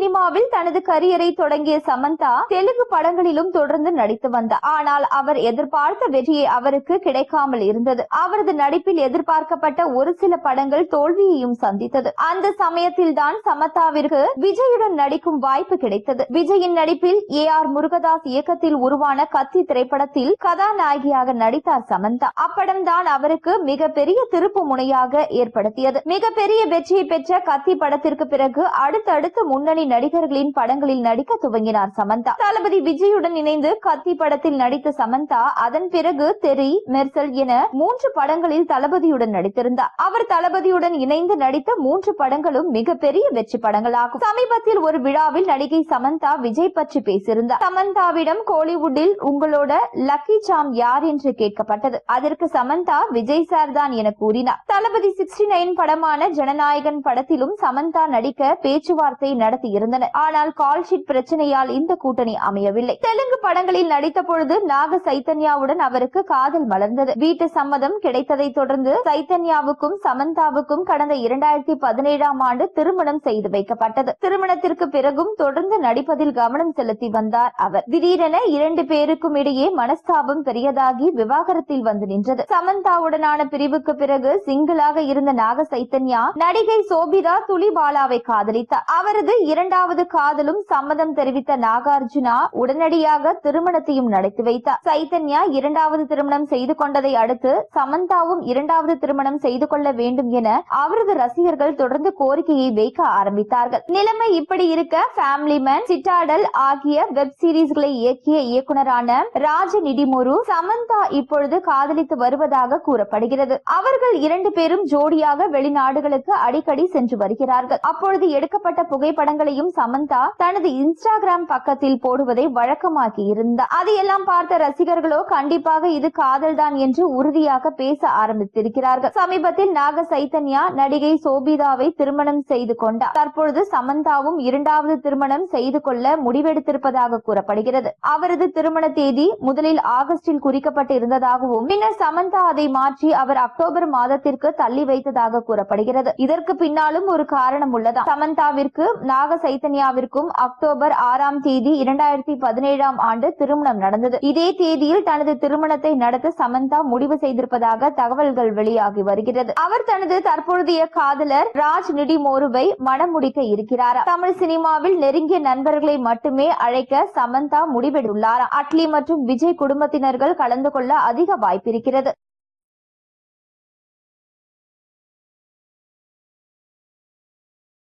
சினிமாவில் தனது கரியரை தொடங்கிய சமந்தா தெலுங்கு படங்களிலும் தொடர்ந்து நடித்து வந்தார். ஆனால் அவர் எதிர்பார்த்த வெற்றியை அவருக்கு கிடைக்காமல் இருந்தது. அவரது நடிப்பில் எதிர்பார்க்கப்பட்ட ஒரு சில படங்கள் தோல்வியையும் சந்தித்தது. அந்த சமயத்தில் தான் சமந்தாவிற்கு விஜயுடன் நடிக்கும் வாய்ப்பு கிடைத்தது. விஜயின் நடிப்பில் AR முருகதாஸ் இயக்கத்தில் உருவான கத்தி திரைப்படத்தில் கதாநாயகியாக நடித்தார் சமந்தா. அப்படம் தான் அவருக்கு மிகப்பெரிய திருப்பு முனையாக ஏற்படுத்தியது. மிகப்பெரிய வெற்றியை பெற்ற கத்தி படத்திற்கு பிறகு அடுத்தடுத்து முன்னணி நடிகர்களின் படங்களில் நடிக்க துவங்கினார் சமந்தா. தளபதி விஜயுடன் இணைந்து கத்தி படத்தில் நடித்த சமந்தா அதன் பிறகு தெரி, மெர்சல் என 3 படங்களில் தளபதியுடன் நடித்திருந்தார். அவர் தளபதியுடன் இணைந்து நடித்த 3 படங்களும் மிகப்பெரிய வெற்றி படங்களாகும். சமீபத்தில் ஒரு விழாவில் நடிகை சமந்தா விஜய் பற்றி பேசியிருந்தார். சமந்தாவிடம் கோலிவுட்டில் உங்களோட லக்கி சாம் யார் என்று கேட்கப்பட்டது. அதற்கு சமந்தா விஜய் சார் தான் என கூறினார். தளபதி 69 படமான ஜனநாயகன் படத்திலும் சமந்தா நடிக்க பேச்சுவார்த்தை நடத்தி இருந்தனர். ஆனால் கால்ஷீட் பிரச்சனையால் இந்த கூட்டணி அமையவில்லை. தெலுங்கு படங்களில் நடித்த பொழுது நாக சைத்தன்யாவுடன் அவருக்கு காதல் மலர்ந்தது. வீட்டு சம்மதம் கிடைத்ததை தொடர்ந்து சைத்தன்யாவுக்கும் சமந்தாவுக்கும் கடந்த 2017ஆம் ஆண்டு திருமணம் செய்து வைக்கப்பட்டது. திருமணத்திற்கு பிறகும் தொடர்ந்து நடிப்பதில் கவனம் செலுத்தி வந்தார் அவர். திடீரென 2 பேருக்கும் இடையே மனஸ்தாபம் பெரியதாகி விவாகரத்தில் வந்து நின்றது. சமந்தாவுடனான பிரிவுக்கு பிறகு சிங்கிளாக இருந்த நாக சைத்தன்யா நடிகை சோபிதா துளிபாலாவை காதலித்தார். அவரது 2வது காதலும் சம்மதம் தெரிவித்த நாகார்ஜுனா உடனடியாக திருமணத்தையும் நடத்தி வைத்தார். சைத்தன்யா 2வது திருமணம் செய்து கொண்டதை அடுத்து சமந்தாவும் 2வது திருமணம் செய்து கொள்ள வேண்டும் என அவரது ரசிகர்கள் தொடர்ந்து கோரிக்கையை வைக்க ஆரம்பித்தார்கள். நிலைமை இப்படி இருக்க ஃபேமிலி மேன், சிட்டாடல் ஆகிய வெப் சீரிஸ்களை இயக்கிய இயக்குனரான ராஜ நிடிமுரு சமந்தா இப்பொழுது காதலித்து வருவதாக கூறப்படுகிறது. அவர்கள் 2 பேரும் ஜோடியாக வெளிநாடுகளுக்கு அடிக்கடி சென்று வருகிறார்கள். அப்பொழுது எடுக்கப்பட்ட புகைப்படங்களையும் சமந்தா தனது இன்ஸ்டாகிராம் பக்கத்தில் போடுவதை வழக்கமாக்கி இருந்தார். அதையெல்லாம் பார்த்த ரசிகர்களோ கண்டிப்பாக இது காதல்தான் என்று உறுதியாக பேச ஆரம்பித்திருக்கிறார்கள். சமீபத்தில் நாக சைத்தன்யா நடிகை சோபிதாவை திருமணம் செய்து கொண்டார். தற்பொழுது சமந்தாவும் 2வது திருமணம் செய்து கொள்ள முடிவெடுத்திருப்பதாக கூறப்படுகிறது. அவரது திருமண தேதி முதலில் ஆகஸ்டில் குறிக்கப்பட்டு இருந்ததாகவும் பின்னர் சமந்தா அதை மாற்றி அவர் அக்டோபர் மாதத்திற்கு தள்ளி வைத்ததாக கூறப்படுகிறது. இதற்கு பின்னாலும் ஒரு காரணம் உள்ளதா. சமந்தாவிற்கு நாக சைத்தன்யாவிற்கும் அக்டோபர் 6ஆம் தேதி 2017ஆம் ஆண்டு திருமணம் நடந்தது. இதே தேதியில் தனது திருமணத்தை நடத்த சமந்தா முடிவு செய்திருப்பதாக தகவல்கள் வெளியாகி வருகிறது. அவர் தனது தற்பொழுதைய காதலர் ராஜ் நிடிமோருவை மணமுடிக்க இருக்கிறார். தமிழ் சினிமாவில் நெருங்கிய நண்பர்களை மட்டுமே அழைக்க சமந்தா முடிவெடுத்துள்ளார். அட்லி மற்றும் விஜய் குடும்பத்தினர்கள் கலந்து கொள்ள அதிக வாய்ப்பிருக்கிறது.